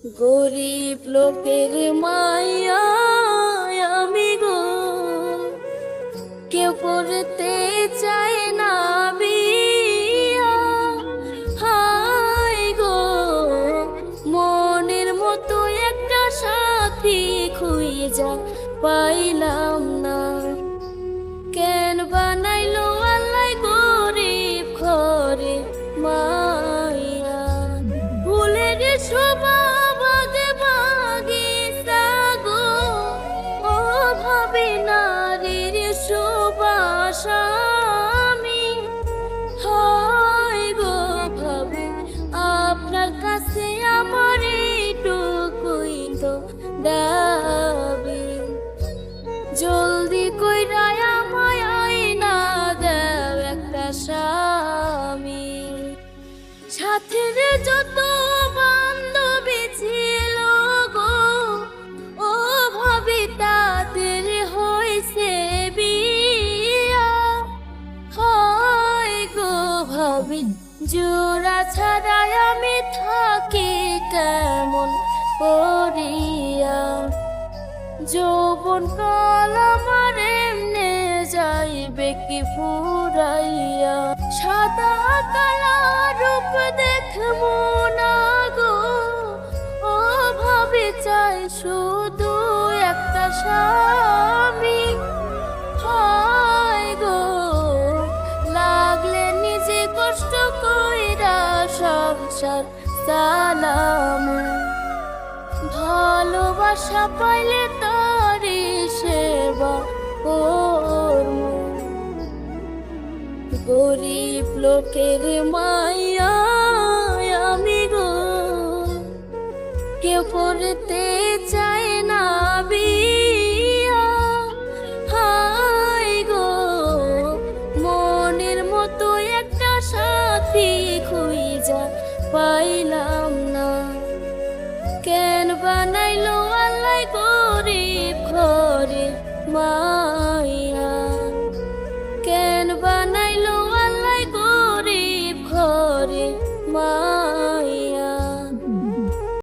গরিব লোকের মায়া আমি গো, কেউ করতে চায় না বিয়া। হায় গো, মনের মতো একটা সাথী খুঁজা পাইলাম না। কেন বানাইলো আল্লাহ গরিব ঘরে মায়া। ফুলের স্বভাব আগে বাগিচা গো, অভাবে নারীর সুবাস আমি। হয় গো ভাবে আপনার কাছে আমার এইটুকুই তো দাবি। জলদি কইরা আমায় আইনা দেও একটা স্বামী। সাথের যত বান্ধবী ছিল গো, ও ভাবি তাদের হইছে বিয়া। হয় গো ভাবি, জোড়া ছাড়াই আমি থাকি কেমন করিয়া। যৌবন কাল আমার এমনে যাইবে কি ফুরাইয়া। সাদা কালা রূপ দেখবো না গো, ও ভাবে চাই শুধু একটা স্বামী। হয় গো, লাগলে নিজে কষ্ট কইরা সংসার চালাম। ভালোবাসা পাইলে তারি সেবা করব। গরিব লোকের মায়া আমি গো, কেউ করতে চায় না বিয়া। হায় গো, মনের মতো একটা সাথী খুঁজা পাইলাম না। কেন বানাইলো আল্লাহ গরিব ঘরে মা।